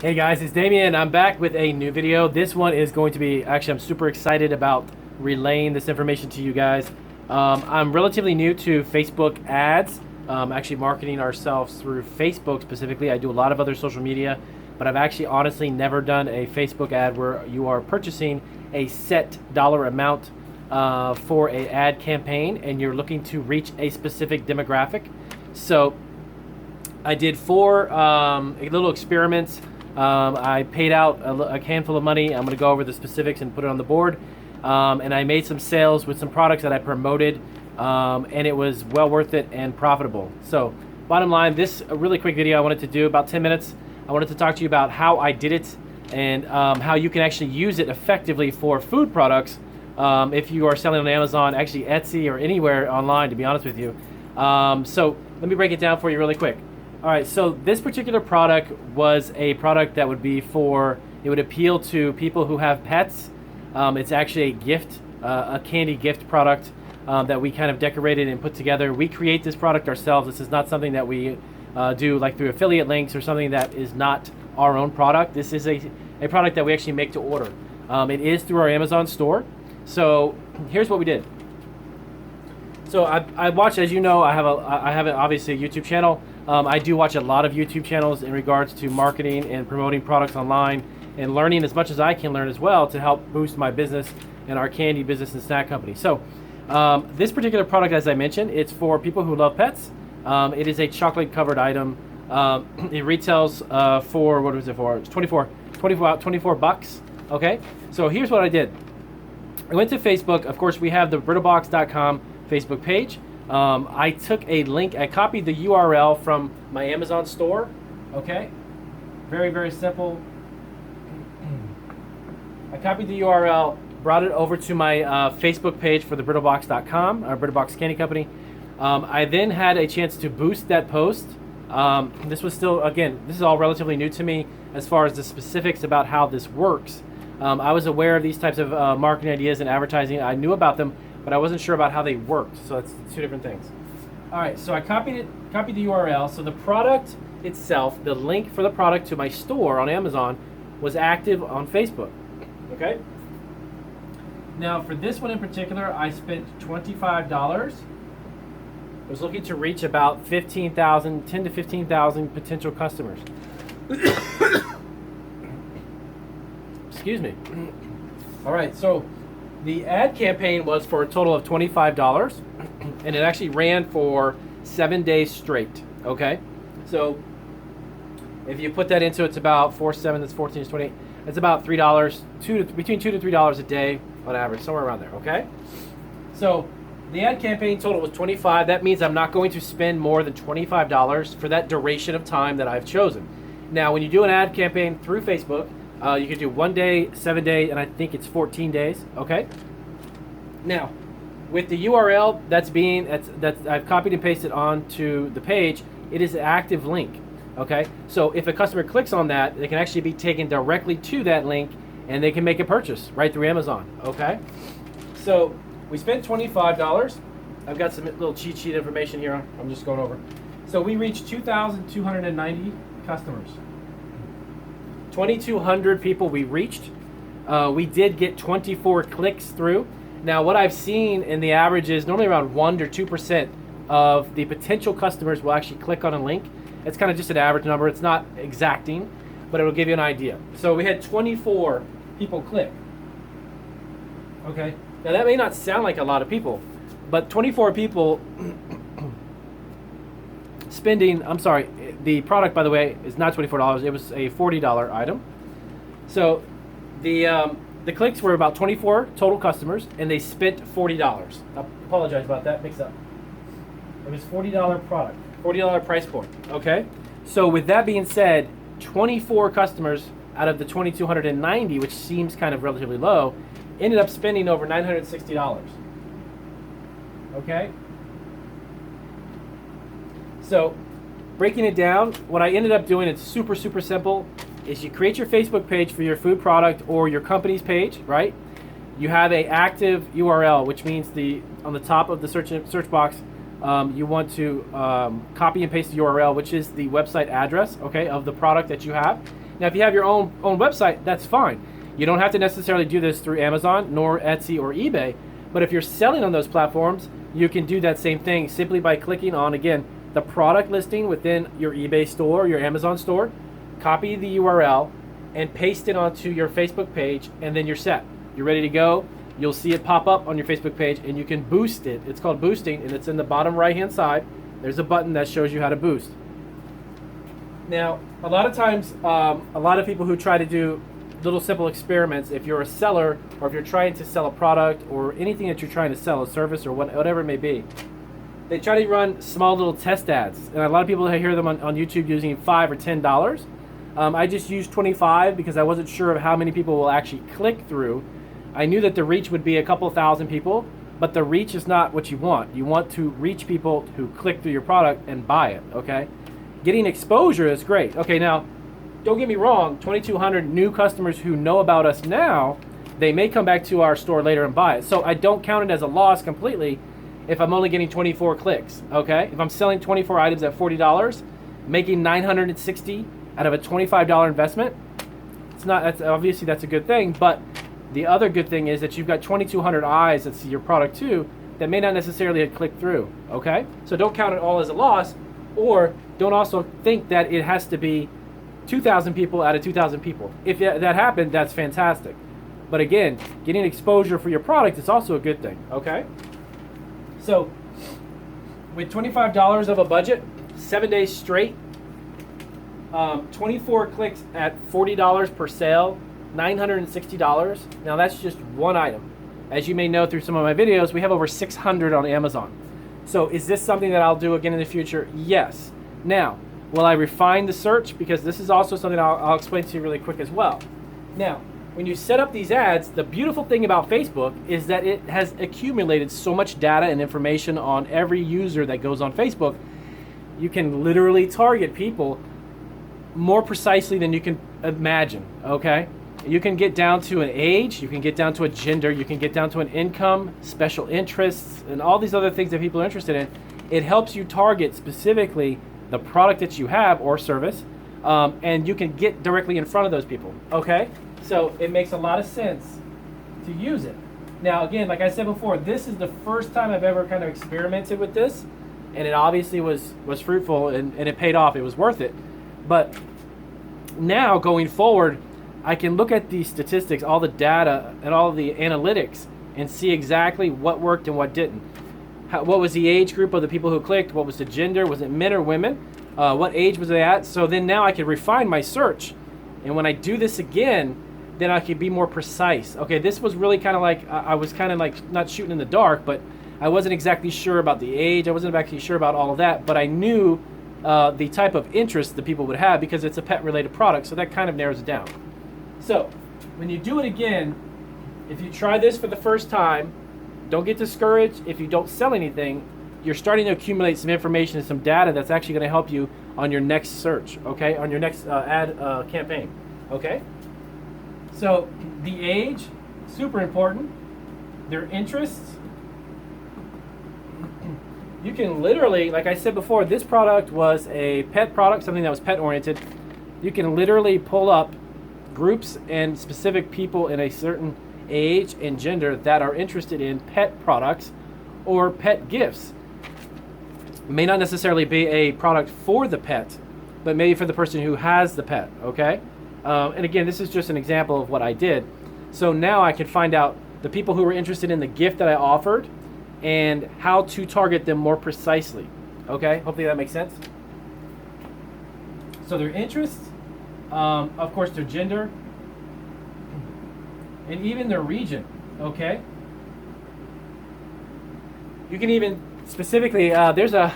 Hey guys, it's Damien. I'm back with a new video. This one is going to be, actually I'm super excited about relaying this information to you guys. I'm relatively new to Facebook ads, actually marketing ourselves through Facebook specifically. I do a lot of other social media, but I've actually honestly never done a Facebook ad where you are purchasing a set dollar amount for an ad campaign and you're looking to reach a specific demographic. So I did four little experiments. I paid out a handful of money. I'm going to go over the specifics and put it on the board. And I made some sales with some products that I promoted, and it was well worth it and profitable. So bottom line, this a really quick video I wanted to do, about 10 minutes. I wanted to talk to you about how I did it and how you can actually use it effectively for food products if you are selling on Amazon, actually Etsy, or anywhere online, to be honest with you. So let me break it down for you really quick. All right, so this particular product was a product that would be for, it would appeal to people who have pets. It's actually a gift, a candy gift product that we kind of decorated and put together. We create this product ourselves. This is not something that we do like through affiliate links or something that is not our own product. This is a product that we actually make to order. It is through our Amazon store. So here's what we did. So I watch, as you know, I have obviously a YouTube channel. I do watch a lot of YouTube channels in regards to marketing and promoting products online and learning as much as I can learn as well to help boost my business and our candy business and snack company. So this particular product, as I mentioned, it's for people who love pets. It is a chocolate covered item. It retails for, what was it for? It's 24 bucks. Okay, so here's what I did. I went to Facebook. Of course, we have the BrittlBox.com Facebook page. I took a link, I copied the URL from my Amazon store. Okay, very, very simple. I copied the URL, brought it over to my Facebook page for the BrittlBox.com, or BrittlBox Candy Company. I then had a chance to boost that post. This was still, again, this is all relatively new to me as far as the specifics about how this works. I was aware of these types of marketing ideas and advertising. I knew about them, but I wasn't sure about how they worked. So that's two different things. All right, so I copied the URL. So the product itself, the link for the product to my store on Amazon was active on Facebook. Okay. Now for this one in particular, I spent $25. I was looking to reach about 10 to 15,000 potential customers. Excuse me. All right, so the ad campaign was for a total of $25, and it actually ran for 7 days straight. Okay, so if you put that into, it's about 4, 7, that's 14, that's 28. It's about $3, between $2 to $3 a day on average, somewhere around there. Okay, so the ad campaign total was $25. That means I'm not going to spend more than $25 for that duration of time that I've chosen. Now, when you do an ad campaign through Facebook, you can do 1 day, 7 days, and I think it's 14 days. Okay. Now, with the URL that's I've copied and pasted onto the page, it is an active link. Okay. So if a customer clicks on that, they can actually be taken directly to that link, and they can make a purchase right through Amazon. Okay. So we spent $25. I've got some little cheat sheet information here. I'm just going over. So we reached 2,290 customers. 2,200 people we reached. We did get 24 clicks through. Now, what I've seen in the average is normally around 1 to 2% of the potential customers will actually click on a link. It's kind of just an average number. It's not exacting, but it'll give you an idea. So we had 24 people click. Okay. Now, that may not sound like a lot of people, but 24 people spending, I'm sorry, the product, by the way, is not $24. It was a $40 item. So the clicks were about 24 total customers, and they spent $40. I apologize about that mix up. It was $40 product, $40 price point. Okay. So with that being said, 24 customers out of the 2,290, which seems kind of relatively low, ended up spending over $960. Okay. So breaking it down, what I ended up doing, it's super, super simple, is you create your Facebook page for your food product or your company's page, right? You have a active URL, which means on the top of the search box, you want to copy and paste the URL, which is the website address, okay, of the product that you have. Now, if you have your own website, that's fine. You don't have to necessarily do this through Amazon, nor Etsy or eBay. But if you're selling on those platforms, you can do that same thing simply by clicking on, again, the product listing within your eBay store or your Amazon store, copy the URL, and paste it onto your Facebook page, and then you're set. You're ready to go. You'll see it pop up on your Facebook page, and you can boost it. It's called boosting, and it's in the bottom right-hand side. There's a button that shows you how to boost. Now, a lot of times, a lot of people who try to do little simple experiments, if you're a seller or if you're trying to sell a product or anything that you're trying to sell, a service or whatever it may be, they try to run small little test ads. And a lot of people, I hear them on YouTube using $5 or $10. I just used 25 because I wasn't sure of how many people will actually click through. I knew that the reach would be a couple thousand people, but the reach is not what you want. You want to reach people who click through your product and buy it, okay? Getting exposure is great. Okay, now, don't get me wrong, 2,200 new customers who know about us now, they may come back to our store later and buy it. So I don't count it as a loss completely if I'm only getting 24 clicks, okay? If I'm selling 24 items at $40, making $960 out of a $25 investment, obviously that's a good thing, but the other good thing is that you've got 2,200 eyes that see your product too that may not necessarily have clicked through, okay? So don't count it all as a loss, or don't also think that it has to be 2,000 people out of 2,000 people. If that happened, that's fantastic. But again, getting exposure for your product is also a good thing, okay? So with $25 of a budget, 7 days straight, 24 clicks at $40 per sale, $960. Now that's just one item. As you may know through some of my videos, we have over 600 on Amazon. So is this something that I'll do again in the future? Yes. Now, will I refine the search? Because this is also something I'll explain to you really quick as well. Now, when you set up these ads, the beautiful thing about Facebook is that it has accumulated so much data and information on every user that goes on Facebook. You can literally target people more precisely than you can imagine, okay? You can get down to an age, you can get down to a gender, you can get down to an income, special interests, and all these other things that people are interested in. It helps you target specifically the product that you have or service, and you can get directly in front of those people, okay? So it makes a lot of sense to use it. Now, again, like I said before, this is the first time I've ever kind of experimented with this, and it obviously was fruitful and it paid off. It was worth it. But now going forward, I can look at the statistics, all the data and all the analytics and see exactly what worked and what didn't. What was the age group of the people who clicked? What was the gender? Was it men or women? What age was they at? So then now I can refine my search. And when I do this again, then I can be more precise. Okay, this was really kind of like, I was kind of like not shooting in the dark, but I wasn't exactly sure about the age. I wasn't actually sure about all of that, but I knew the type of interest that people would have because it's a pet-related product, so that kind of narrows it down. So when you do it again, if you try this for the first time, don't get discouraged. If you don't sell anything, you're starting to accumulate some information and some data that's actually going to help you on your next search, okay, on your next ad campaign, okay? So the age, super important. Their interests. You can literally, like I said before, this product was a pet product, something that was pet oriented. You can literally pull up groups and specific people in a certain age and gender that are interested in pet products or pet gifts. It may not necessarily be a product for the pet, but maybe for the person who has the pet, okay? And again, this is just an example of what I did. So now I can find out the people who were interested in the gift that I offered and how to target them more precisely, okay? Hopefully that makes sense. So their interests, of course their gender, and even their region, okay? You can even specifically, there's a,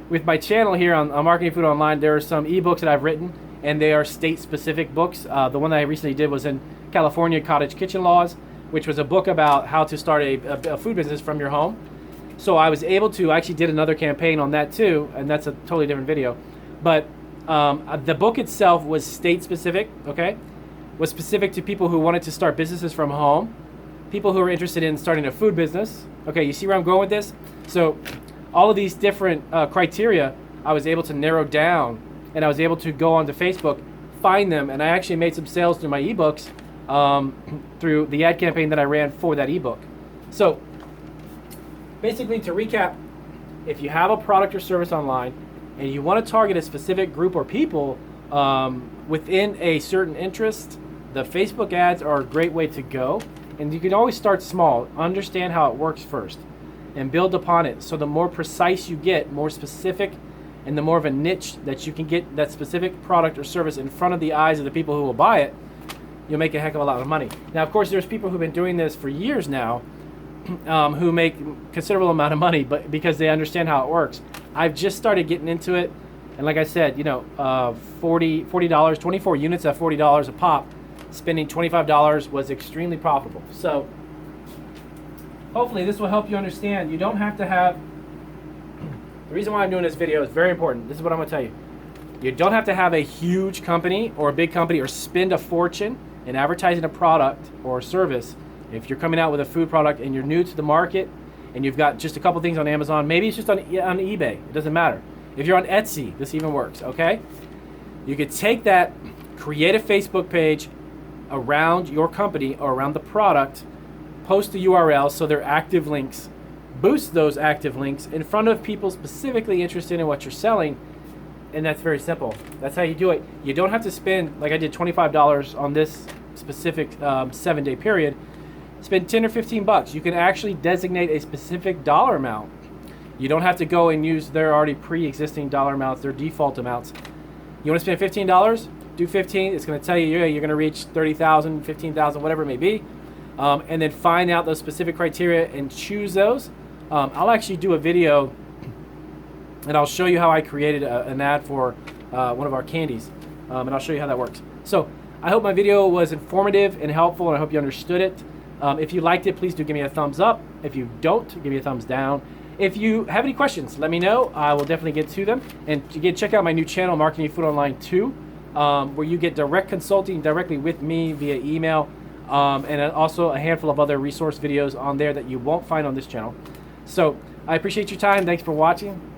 with my channel here on Marketing Food Online, there are some ebooks that I've written, and they are state-specific books. The one that I recently did was in California Cottage Kitchen Laws, which was a book about how to start a food business from your home. So I was able to, I actually did another campaign on that too, and that's a totally different video. But the book itself was state-specific, okay? Was specific to people who wanted to start businesses from home, people who are interested in starting a food business. Okay, you see where I'm going with this? So all of these different criteria I was able to narrow down, and I was able to go onto Facebook, find them, and I actually made some sales through my ebooks through the ad campaign that I ran for that ebook. So basically, to recap, if you have a product or service online and you want to target a specific group or people within a certain interest, the Facebook ads are a great way to go. And you can always start small, understand how it works first, and build upon it. So the more precise you get, more specific, and the more of a niche that you can get that specific product or service in front of the eyes of the people who will buy it, you'll make a heck of a lot of money. Now, of course, there's people who've been doing this for years now who make considerable amount of money, but because they understand how it works. I've just started getting into it, and like I said, $40, 24 units at $40 a pop, spending $25 was extremely profitable. So hopefully this will help you understand. You don't have to have, the reason why I'm doing this video is very important. This is what I'm going to tell you. You don't have to have a huge company or a big company or spend a fortune in advertising a product or service. If you're coming out with a food product and you're new to the market and you've got just a couple things on Amazon, maybe it's just on eBay. It doesn't matter. If you're on Etsy, this even works, okay? You could take that, create a Facebook page around your company or around the product, post the URL so they're active links, boost those active links in front of people specifically interested in what you're selling, and that's very simple. That's how you do it. You don't have to spend, like I did, $25 on this specific 7-day period. Spend 10 or 15 bucks. You can actually designate a specific dollar amount. You don't have to go and use their already pre-existing dollar amounts, their default amounts. You want to spend $15? Do 15. It's going to tell you you're going to reach 30,000, 15,000, whatever it may be, and then find out those specific criteria and choose those. I'll actually do a video, and I'll show you how I created an ad for one of our candies, and I'll show you how that works. So I hope my video was informative and helpful, and I hope you understood it. If you liked it, please do give me a thumbs up. If you don't, give me a thumbs down. If you have any questions, let me know. I will definitely get to them. And again, check out my new channel, Marketing Food Online 2, where you get direct consulting directly with me via email, and also a handful of other resource videos on there that you won't find on this channel. So I appreciate your time. Thanks for watching.